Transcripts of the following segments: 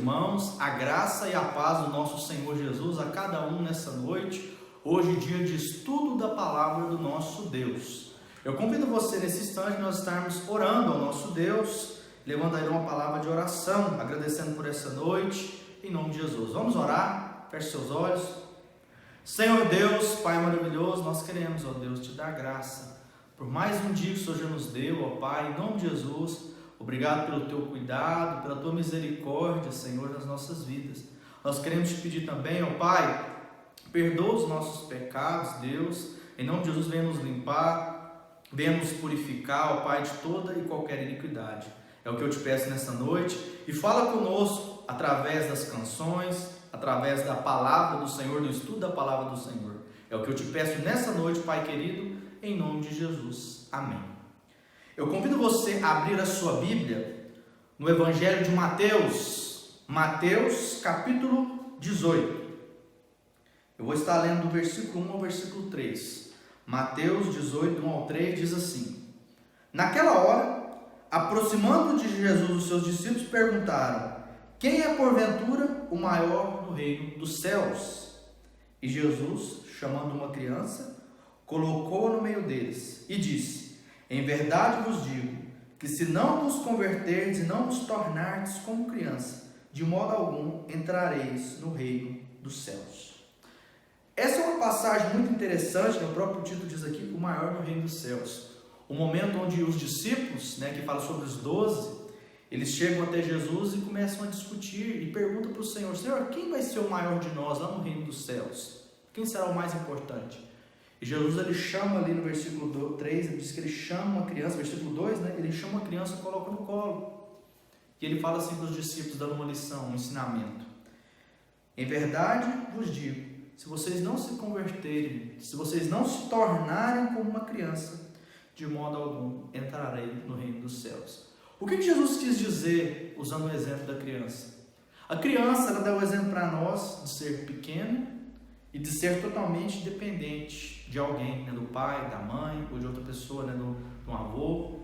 irmãos, a graça e a paz do nosso Senhor Jesus a cada um nessa noite, hoje dia de estudo da palavra do nosso Deus. Eu convido você nesse instante nós estarmos orando ao nosso Deus, levando aí uma palavra de oração, agradecendo por essa noite, em nome de Jesus. Vamos orar? Feche seus olhos. Senhor Deus, Pai maravilhoso, nós queremos, ó Deus, te dar graça por mais um dia que o Senhor já nos deu, ó Pai, em nome de Jesus. Obrigado pelo teu cuidado, pela tua misericórdia, Senhor, nas nossas vidas. Nós queremos te pedir também, ó Pai, perdoa os nossos pecados, Deus. Em nome de Jesus, venha nos limpar, venha nos purificar, ó Pai, de toda e qualquer iniquidade. É o que eu te peço nessa noite. E fala conosco através das canções, através da palavra do Senhor, do estudo da palavra do Senhor. É o que eu te peço nessa noite, Pai querido, em nome de Jesus. Amém. Eu convido você a abrir a sua Bíblia no Evangelho de Mateus, Mateus capítulo 18. Eu vou estar lendo do versículo 1 ao versículo 3. Mateus 18, 1 ao 3 diz assim: Naquela hora, aproximando de Jesus os seus discípulos, perguntaram: Quem é porventura o maior no reino dos céus? E Jesus, chamando uma criança, colocou-a no meio deles e disse: Em verdade vos digo, que se não vos converterdes e não vos tornardes como criança, de modo algum entrareis no reino dos céus. Essa é uma passagem muito interessante, o próprio título diz aqui, o maior no reino dos céus. O momento onde os discípulos, que fala sobre os 12, eles chegam até Jesus e começam a discutir e perguntam para o Senhor: Senhor, quem vai ser o maior de nós lá no reino dos céus? Quem será o mais importante? E Jesus, ele chama ali no versículo 3, ele diz que ele chama uma criança, versículo 2, ele chama uma criança e coloca no colo. E ele fala assim para os discípulos, dando uma lição, um ensinamento. Em verdade vos digo, se vocês não se converterem, se vocês não se tornarem como uma criança, de modo algum entrarei no reino dos céus. O que Jesus quis dizer, usando o exemplo da criança? A criança, ela dá o exemplo para nós de ser pequena e de ser totalmente dependente de alguém, do pai, da mãe, ou de outra pessoa, do avô.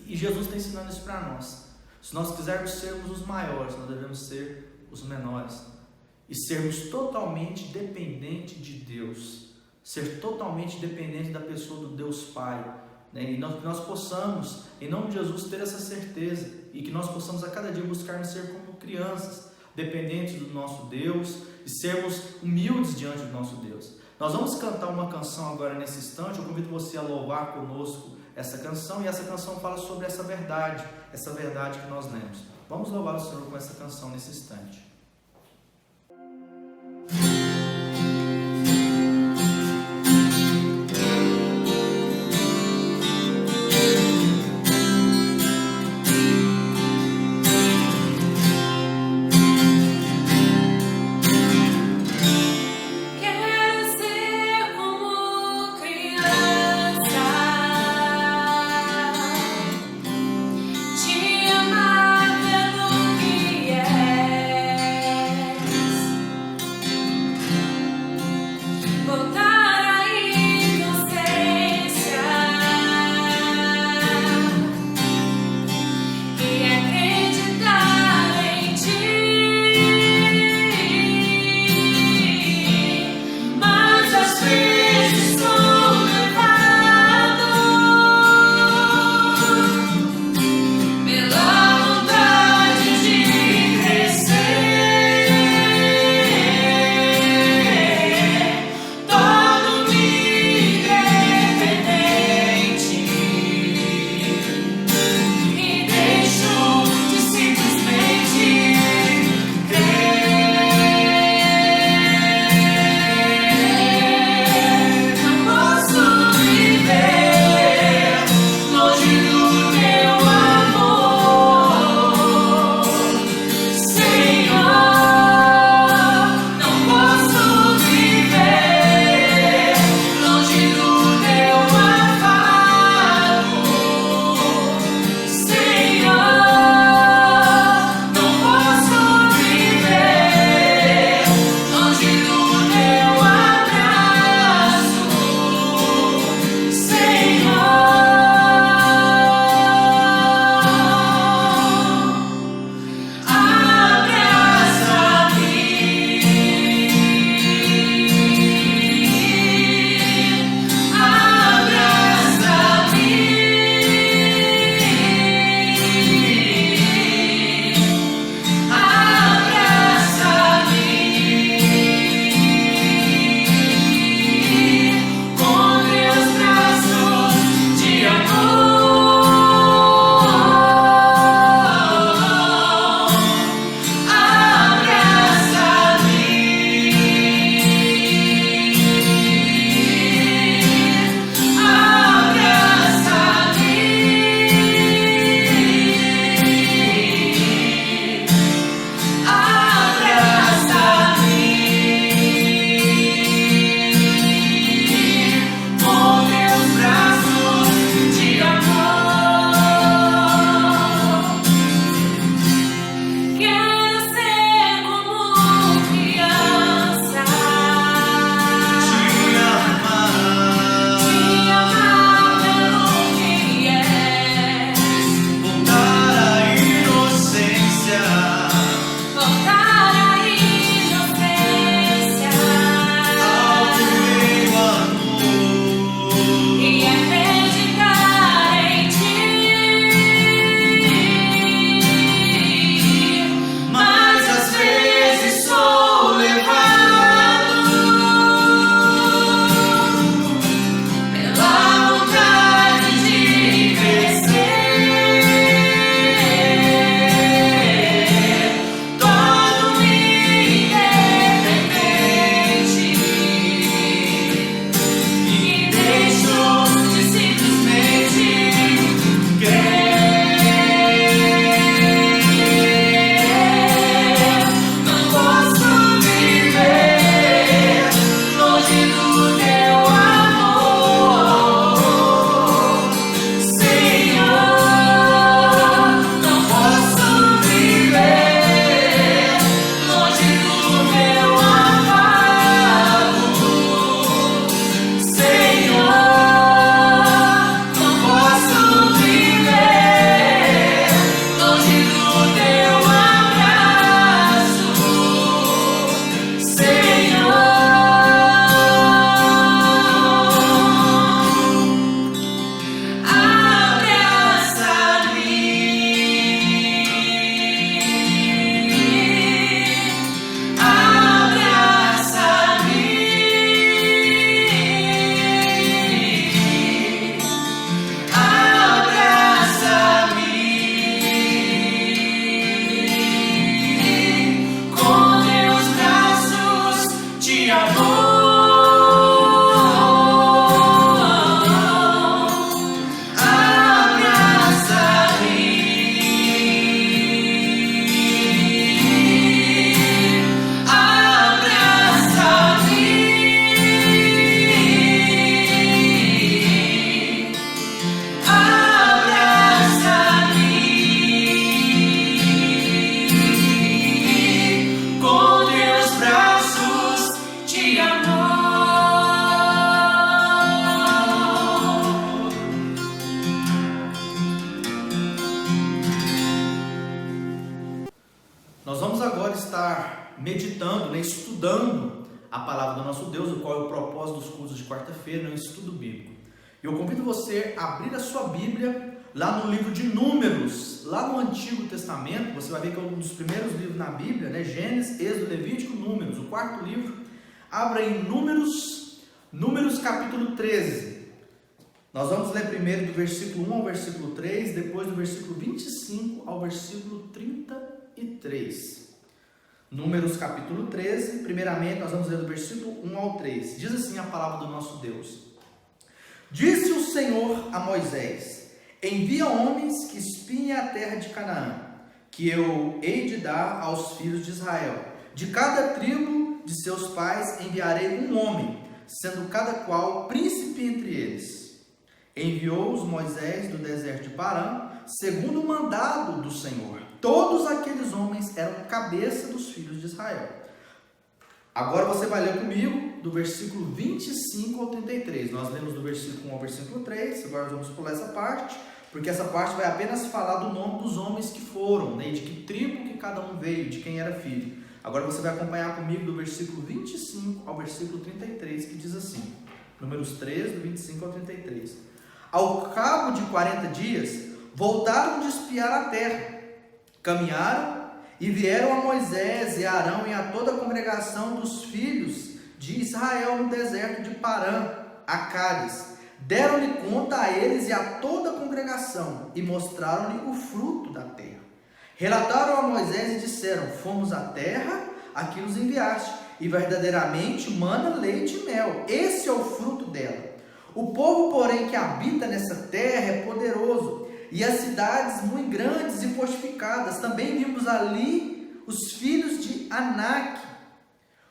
E Jesus está ensinando isso para nós. Se nós quisermos sermos os maiores, nós devemos ser os menores. E sermos totalmente dependentes de Deus. Ser totalmente dependente da pessoa do Deus Pai. E nós possamos, em nome de Jesus, ter essa certeza. E que nós possamos a cada dia buscar ser como crianças, dependentes do nosso Deus, e sermos humildes diante do nosso Deus. Nós vamos cantar uma canção agora nesse instante. Eu convido você a louvar conosco essa canção, e essa canção fala sobre essa verdade que nós lemos. Vamos louvar o Senhor com essa canção nesse instante. Te amar pelo que é. Nós vamos agora estar meditando, estudando a palavra do nosso Deus, o qual é o propósito dos cultos de quarta-feira, no estudo bíblico. Eu convido você a abrir a sua Bíblia lá no livro de Números, lá no Antigo Testamento. Você vai ver que é um dos primeiros livros na Bíblia, né? Gênesis, Êxodo, Levítico, Números, o quarto livro. Abra em Números capítulo 13. Nós vamos ler primeiro do versículo 1 ao versículo 3, depois do versículo 25 ao versículo 33. Números capítulo 13, primeiramente nós vamos ler do versículo 1 ao 3. Diz assim a palavra do nosso Deus: Disse o Senhor a Moisés: Envia homens que espiem a terra de Canaã, que eu hei de dar aos filhos de Israel. De cada tribo de seus pais enviarei um homem, sendo cada qual príncipe entre eles. Enviou-os Moisés do deserto de Parã, segundo o mandado do Senhor. Todos aqueles homens eram cabeça dos filhos de Israel. Agora você vai ler comigo do versículo 25 ao 33. Nós lemos do versículo 1 ao versículo 3, agora vamos pular essa parte, porque essa parte vai apenas falar do nome dos homens que foram, né, de que tribo que cada um veio, de quem era filho. Agora você vai acompanhar comigo do versículo 25 ao versículo 33, que diz assim, Números 13, do 25 ao 33. Ao cabo de 40 dias, voltaram de espiar a terra, caminharam e vieram a Moisés e a Arão e a toda a congregação dos filhos de Israel no deserto de Parã, a Cádiz. Deram-lhe conta a eles e a toda a congregação e mostraram-lhe o fruto da terra. Relataram a Moisés e disseram: Fomos à terra a que nos enviaste, e verdadeiramente mana leite e mel. Esse é o fruto dela. O povo, porém, que habita nessa terra é poderoso, e as cidades muito grandes e fortificadas. Também vimos ali os filhos de Anak.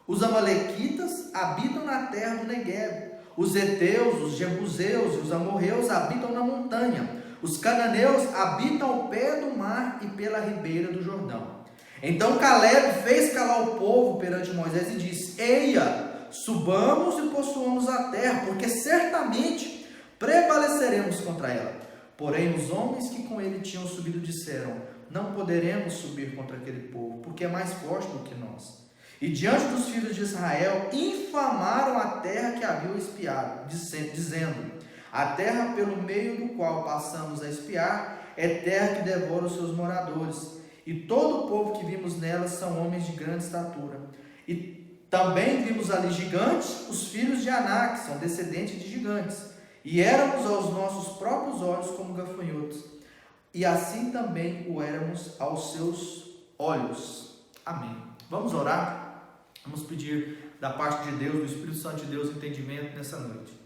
Os amalequitas habitam na terra do Negueb. Os heteus, os jebuseus e os amorreus habitam na montanha. Os cananeus habitam ao pé do mar e pela ribeira do Jordão. Então Caleb fez calar o povo perante Moisés e disse: Eia, subamos e possuamos a terra, porque certamente prevaleceremos contra ela. Porém os homens que com ele tinham subido disseram: Não poderemos subir contra aquele povo, porque é mais forte do que nós. E diante dos filhos de Israel infamaram a terra que haviam espiado, dizendo: A terra pelo meio do qual passamos a espiar é terra que devora os seus moradores, e todo o povo que vimos nela são homens de grande estatura. E também vimos ali gigantes, os filhos de Anak, são descendentes de gigantes, e éramos aos nossos próprios olhos como gafanhotos, e assim também o éramos aos seus olhos. Amém. Vamos orar? Vamos pedir da parte de Deus, do Espírito Santo de Deus, entendimento nessa noite.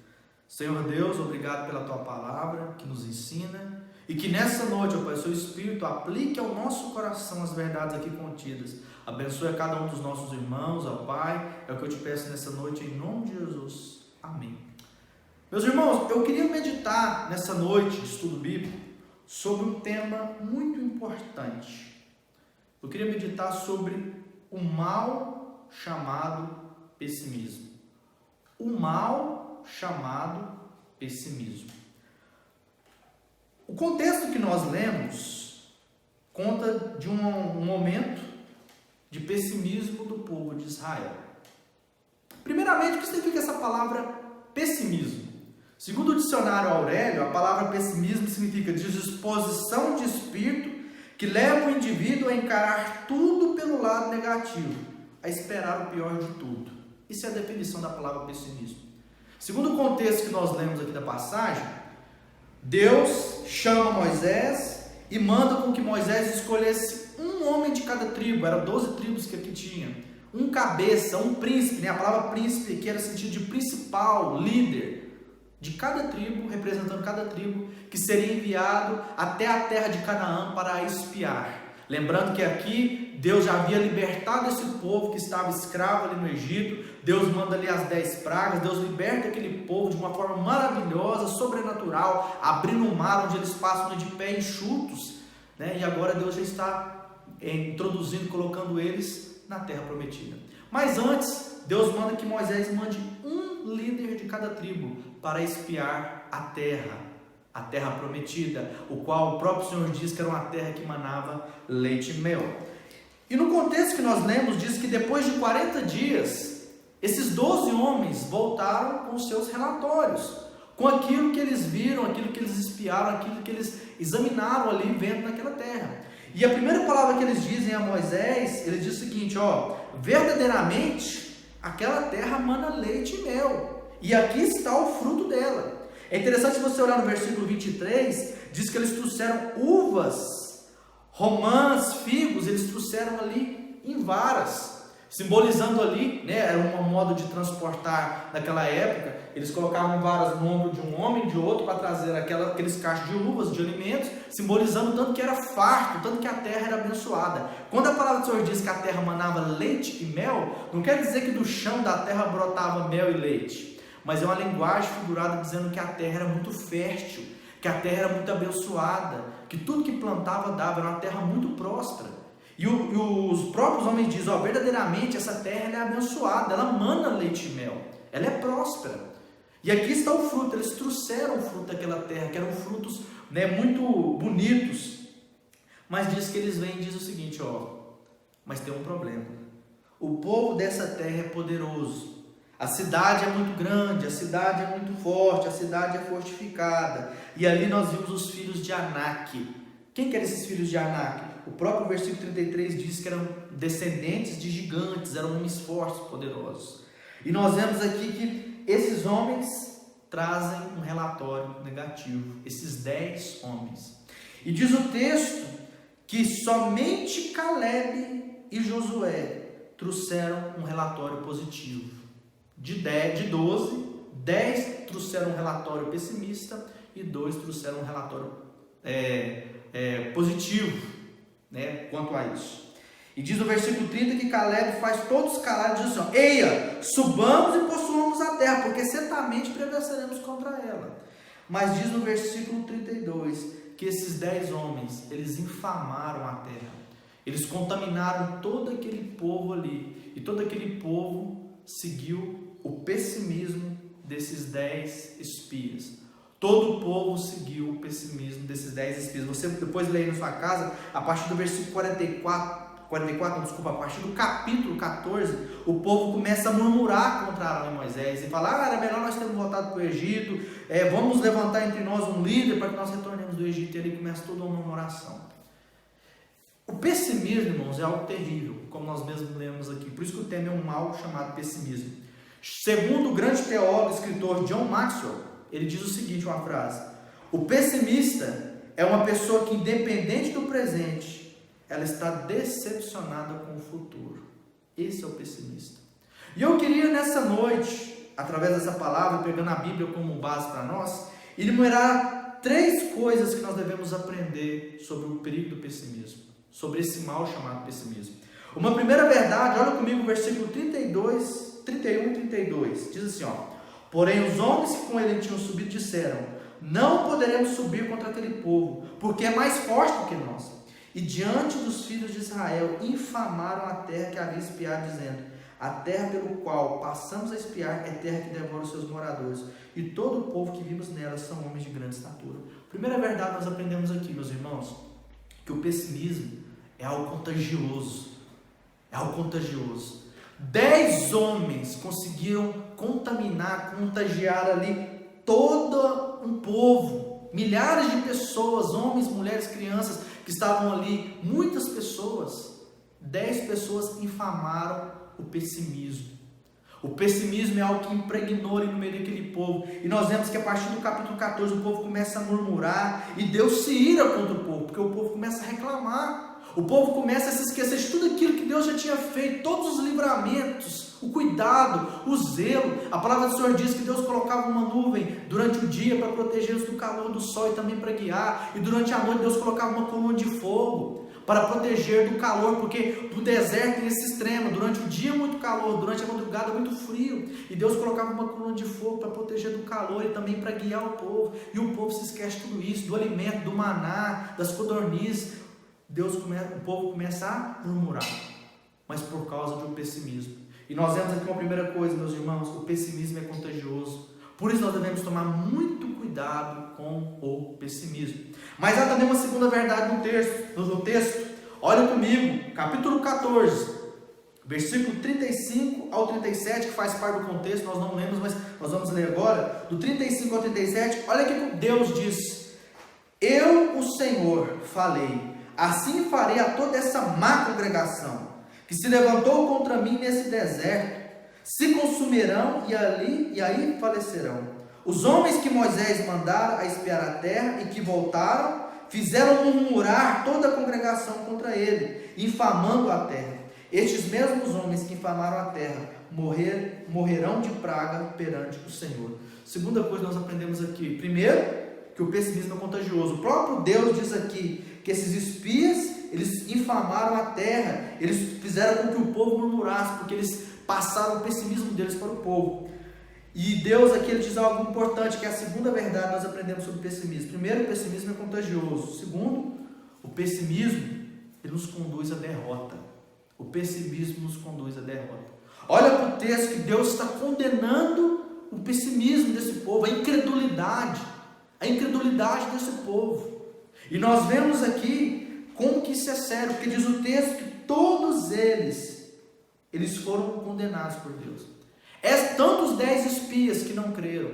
Senhor Deus, obrigado pela Tua palavra que nos ensina, e que nessa noite, ó Pai, Seu Espírito aplique ao nosso coração as verdades aqui contidas. Abençoe a cada um dos nossos irmãos, ó Pai, é o que eu te peço nessa noite, em nome de Jesus. Amém. Meus irmãos, eu queria meditar nessa noite de estudo bíblico sobre um tema muito importante. Eu queria meditar sobre o mal chamado pessimismo. O mal chamado pessimismo. O contexto que nós lemos conta de um momento de pessimismo do povo de Israel. Primeiramente, o que significa essa palavra pessimismo? Segundo o dicionário Aurélio, a palavra pessimismo significa disposição de espírito que leva o indivíduo a encarar tudo pelo lado negativo, a esperar o pior de tudo. Isso é a definição da palavra pessimismo. Segundo o contexto que nós lemos aqui da passagem, Deus chama Moisés e manda com que Moisés escolhesse um homem de cada tribo. Eram 12 tribos que aqui tinha. um cabeça, um príncipe, né? A palavra príncipe que era sentido de principal, líder de cada tribo, representando cada tribo, que seria enviado até a terra de Canaã para espiar. Lembrando que aqui Deus já havia libertado esse povo que estava escravo ali no Egito. Deus manda ali as 10 pragas, Deus liberta aquele povo de uma forma maravilhosa, sobrenatural, abrindo um mar onde eles passam de pé enxutos, né? E agora Deus já está introduzindo, colocando eles na terra prometida. Mas antes, Deus manda que Moisés mande um líder de cada tribo para espiar a terra prometida, o qual o próprio Senhor diz que era uma terra que manava leite e mel. E no contexto que nós lemos, diz que depois de 40 dias, esses 12 homens voltaram com seus relatórios, com aquilo que eles viram, aquilo que eles espiaram, aquilo que eles examinaram ali vendo naquela terra. E a primeira palavra que eles dizem a Moisés, eles dizem o seguinte, verdadeiramente aquela terra mana leite e mel, e aqui está o fruto dela. É interessante você olhar no versículo 23, diz que eles trouxeram uvas, romãs, figos, eles trouxeram ali em varas, simbolizando ali, né, era um modo de transportar naquela época. Eles colocavam varas no ombro de um homem, de outro, para trazer aqueles cachos de uvas, de alimentos, simbolizando tanto que era farto, tanto que a terra era abençoada. Quando a palavra do Senhor diz que a terra manava leite e mel, não quer dizer que do chão da terra brotava mel e leite, mas é uma linguagem figurada dizendo que a terra era muito fértil, que a terra era muito abençoada, que tudo que plantava dava, era uma terra muito próspera. E os próprios homens dizem, verdadeiramente essa terra é abençoada, ela mana leite e mel, ela é próspera. E aqui está o fruto, eles trouxeram o fruto daquela terra, que eram frutos, né, muito bonitos. Mas diz que eles vêm e diz o seguinte, mas tem um problema. O povo dessa terra é poderoso. A cidade é muito grande, a cidade é muito forte, a cidade é fortificada. E ali nós vimos os filhos de Anak. Quem que eram esses filhos de Anak? O próprio versículo 33 diz que eram descendentes de gigantes, eram homens fortes, poderosos. E nós vemos aqui que esses homens trazem um relatório negativo, esses 10 homens. E diz o texto que somente Caleb e Josué trouxeram um relatório positivo. De 12, 10 trouxeram um relatório pessimista e 2 trouxeram um relatório positivo, né, quanto a isso. E diz no versículo 30 que Caleb faz todos calar e diz assim, eia, subamos e possuamos a terra, porque certamente prevaleceremos contra ela. Mas diz no versículo 32 que esses 10 homens, eles infamaram a terra, eles contaminaram todo aquele povo ali, e todo aquele povo seguiu o pessimismo desses 10 espias. Todo o povo seguiu o pessimismo desses 10 espias. Você depois lê na sua casa, a partir do versículo a partir do capítulo 14, o povo começa a murmurar contra Arão e Moisés e falar, era melhor nós termos voltado para o Egito, vamos levantar entre nós um líder para que nós retornemos do Egito. E ali começa toda uma murmuração. O pessimismo, irmãos, é algo terrível, como nós mesmos lemos aqui. Por isso que o tema é um mal chamado pessimismo. Segundo o grande teólogo e escritor John Maxwell, ele diz o seguinte, uma frase: o pessimista é uma pessoa que, independente do presente, ela está decepcionada com o futuro. Esse é o pessimista. E eu queria nessa noite, através dessa palavra, pegando a Bíblia como base para nós, enumerar 3 coisas que nós devemos aprender sobre o perigo do pessimismo, sobre esse mal chamado pessimismo. Uma primeira verdade, olha comigo o versículo 31 e 32, diz assim, porém os homens que com ele tinham subido disseram, não poderemos subir contra aquele povo, porque é mais forte do que nós. E diante dos filhos de Israel infamaram a terra que havia espiado, dizendo, a terra pelo qual passamos a espiar é terra que devora os seus moradores, e todo o povo que vimos nela são homens de grande estatura. Primeira verdade nós aprendemos aqui, meus irmãos, que o pessimismo é algo contagioso. É algo contagioso. 10 homens conseguiram contagiar ali todo um povo, milhares de pessoas, homens, mulheres, crianças que estavam ali, muitas pessoas. 10 pessoas infamaram o pessimismo. O pessimismo é algo que impregnou ali no meio daquele povo. E nós vemos que a partir do capítulo 14 o povo começa a murmurar e Deus se ira contra o povo, porque o povo começa a reclamar. O povo começa a se esquecer de tudo aquilo que Deus já tinha feito, todos os livramentos, o cuidado, o zelo. A palavra do Senhor diz que Deus colocava uma nuvem durante o dia para proteger-os do calor do sol e também para guiar. E durante a noite Deus colocava uma coluna de fogo para proteger do calor, porque no deserto tem esse extremo, durante o dia muito calor, durante a madrugada muito frio, e Deus colocava uma coluna de fogo para proteger do calor e também para guiar o povo, e o povo se esquece de tudo isso, do alimento, do maná, das codornizes. O povo começa a murmurar, mas por causa de um pessimismo. E nós vemos aqui uma primeira coisa, meus irmãos: o pessimismo é contagioso. Por isso nós devemos tomar muito cuidado com o pessimismo. Mas há também uma segunda verdade no texto. Olha comigo, capítulo 14, versículo 35 ao 37, que faz parte do contexto, nós não lemos, mas nós vamos ler agora, do 35 ao 37, olha o que Deus diz: eu, o Senhor, falei, assim farei a toda essa má congregação, que se levantou contra mim nesse deserto, se consumirão e aí falecerão. Os homens que Moisés mandara a espiar a terra e que voltaram, fizeram murmurar toda a congregação contra ele, infamando a terra. Estes mesmos homens que infamaram a terra morrerão de praga perante o Senhor. Segunda coisa que nós aprendemos aqui: primeiro, que o pessimismo é contagioso. O próprio Deus diz aqui que esses espias, eles infamaram a terra, eles fizeram com que o povo murmurasse, porque eles passaram o pessimismo deles para o povo. E Deus aqui ele diz algo importante, que é a segunda verdade que nós aprendemos sobre o pessimismo. Primeiro, o pessimismo é contagioso. Segundo, o pessimismo ele nos conduz à derrota. O pessimismo nos conduz à derrota. Olha para o texto que Deus está condenando o pessimismo desse povo, a incredulidade desse povo. E nós vemos aqui como que isso é sério, porque diz o texto que todos eles foram condenados por Deus. Tanto os 10 espias que não creram,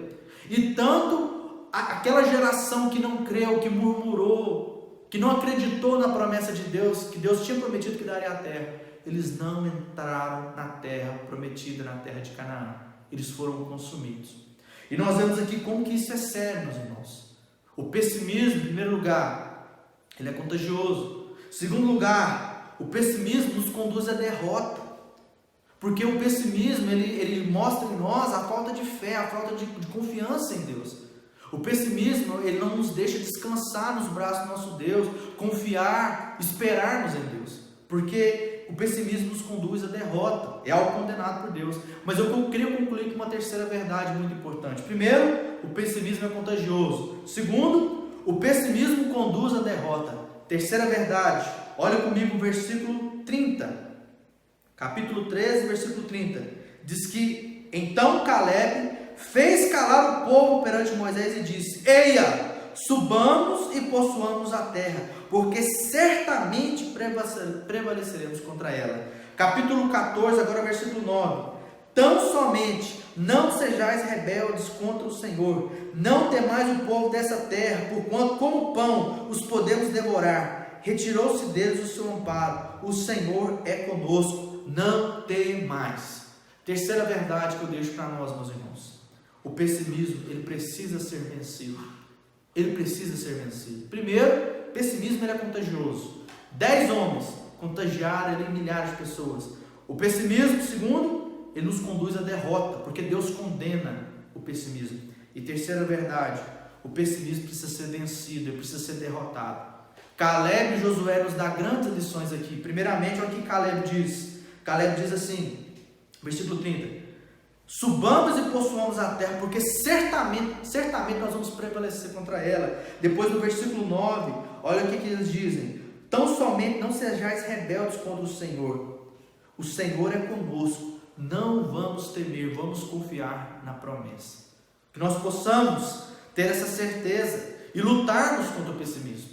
e tanto aquela geração que não creu, que murmurou, que não acreditou na promessa de Deus, que Deus tinha prometido que daria a terra, eles não entraram na terra prometida, na terra de Canaã. Eles foram consumidos. E nós vemos aqui como que isso é sério, meus irmãos. O pessimismo, em primeiro lugar, ele é contagioso. Em segundo lugar, o pessimismo nos conduz à derrota. Porque o pessimismo, ele mostra em nós a falta de fé, a falta de confiança em Deus. O pessimismo, ele não nos deixa descansar nos braços do nosso Deus, confiar, esperarmos em Deus. Porque o pessimismo nos conduz à derrota, é algo condenado por Deus. Mas eu queria concluir com uma terceira verdade muito importante. Primeiro, o pessimismo é contagioso. Segundo, o pessimismo conduz à derrota. Terceira verdade, olha comigo o versículo 30. Capítulo 13, versículo 30, diz que então Caleb fez calar o povo perante Moisés e disse: eia, subamos e possuamos a terra, porque certamente prevaleceremos contra ela. Capítulo 14, agora versículo 9: tão somente não sejais rebeldes contra o Senhor, não temais o povo dessa terra, porquanto como pão os podemos devorar. Retirou-se deles o seu amparo, o Senhor é conosco, não temais. Terceira verdade que eu deixo para nós, meus irmãos: o pessimismo, ele precisa ser vencido. Ele precisa ser vencido. Primeiro, o pessimismo ele é contagioso. 10 homens contagiaram ali milhares de pessoas. O pessimismo, segundo, ele nos conduz à derrota, porque Deus condena o pessimismo. E terceira verdade, o pessimismo precisa ser vencido, ele precisa ser derrotado. Caleb e Josué nos dá grandes lições aqui. Primeiramente, olha o que Caleb diz. Caleb diz assim, versículo 30: subamos e possuamos a terra, porque certamente nós vamos prevalecer contra ela. Depois no versículo 9, olha o que eles dizem: tão somente não sejais rebeldes contra o Senhor é conosco, não vamos temer, vamos confiar na promessa. Que nós possamos ter essa certeza e lutarmos contra o pessimismo.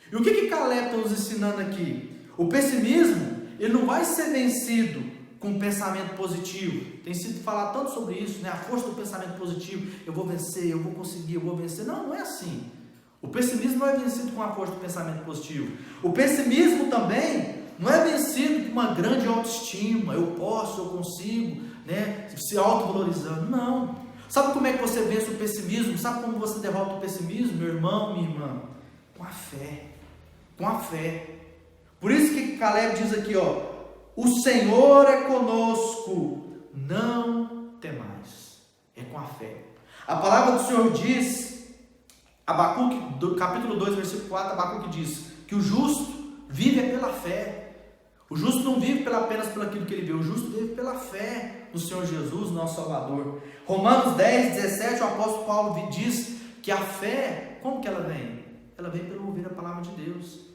E o que Caleb está nos ensinando aqui? O pessimismo, ele não vai ser vencido com um pensamento positivo. Tem sido falado tanto sobre isso, né? A força do pensamento positivo. Eu vou vencer, eu vou conseguir, eu vou vencer. Não é assim. O pessimismo não é vencido com a força do pensamento positivo. O pessimismo também não é vencido com uma grande autoestima. Eu posso, eu consigo, né? Se autovalorizando. Não. Sabe como é que você vence o pessimismo? Sabe como você derrota o pessimismo, meu irmão, minha irmã? Com a fé. Com a fé. Por isso que Caleb diz aqui, ó, o Senhor é conosco, não temais. É com a fé. A palavra do Senhor diz, Abacuque, do capítulo 2, versículo 4, Abacuque diz que o justo vive pela fé. O justo não vive apenas pelo aquilo que ele vê, o justo vive pela fé no Senhor Jesus, nosso Salvador. Romanos 10, 17, o apóstolo Paulo diz que a fé, como que ela vem? Ela vem pelo ouvir a palavra de Deus.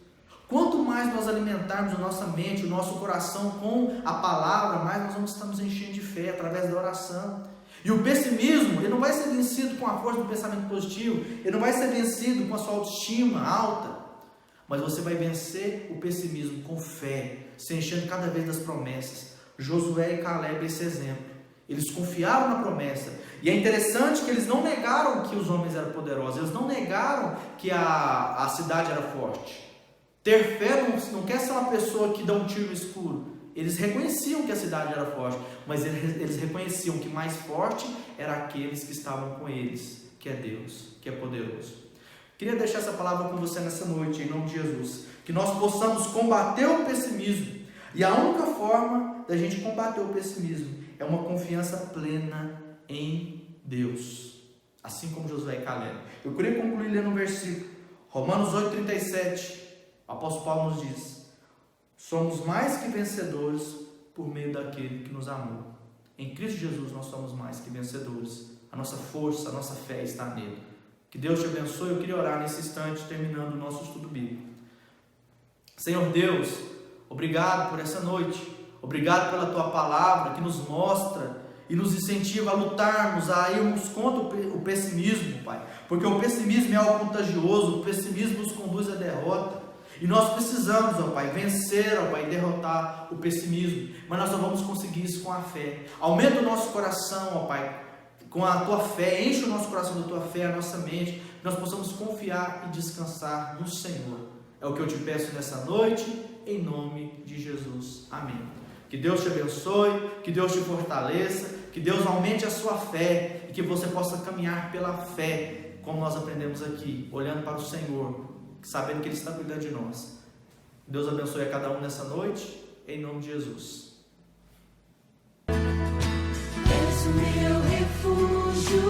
Quanto mais nós alimentarmos a nossa mente, o nosso coração com a palavra, mais nós vamos estar nos enchendo de fé através da oração. E o pessimismo, ele não vai ser vencido com a força do pensamento positivo, ele não vai ser vencido com a sua autoestima alta, mas você vai vencer o pessimismo com fé, se enchendo cada vez das promessas. Josué e Caleb, esse exemplo, eles confiaram na promessa, e é interessante que eles não negaram que os homens eram poderosos, eles não negaram que a cidade era forte. Ter fé não quer ser uma pessoa que dá um tiro no escuro. Eles reconheciam que a cidade era forte, mas eles reconheciam que mais forte era aqueles que estavam com eles, que é Deus, que é poderoso. Queria deixar essa palavra com você nessa noite, em nome de Jesus, que nós possamos combater o pessimismo, e a única forma da gente combater o pessimismo é uma confiança plena em Deus, assim como Josué e Caleb. Eu queria concluir lendo um versículo, Romanos 8,37, o apóstolo Paulo nos diz: somos mais que vencedores por meio daquele que nos amou. Em Cristo Jesus nós somos mais que vencedores. A nossa força, a nossa fé está nele. Que Deus te abençoe. Eu queria orar nesse instante, terminando o nosso estudo bíblico. Senhor Deus, obrigado por essa noite. Obrigado pela tua palavra que nos mostra e nos incentiva a lutarmos, a irmos contra o pessimismo, Pai. Porque o pessimismo é algo contagioso, o pessimismo nos conduz à derrota. E nós precisamos, ó Pai, vencer, ó Pai, derrotar o pessimismo. Mas nós só vamos conseguir isso com a fé. Aumenta o nosso coração, ó Pai, com a tua fé. Enche o nosso coração da tua fé, a nossa mente. Que nós possamos confiar e descansar no Senhor. É o que eu te peço nessa noite, em nome de Jesus. Amém. Que Deus te abençoe, que Deus te fortaleça, que Deus aumente a sua fé e que você possa caminhar pela fé, como nós aprendemos aqui, olhando para o Senhor, sabendo que Ele está cuidando de nós. Deus abençoe a cada um nessa noite, em nome de Jesus. És o meu refúgio,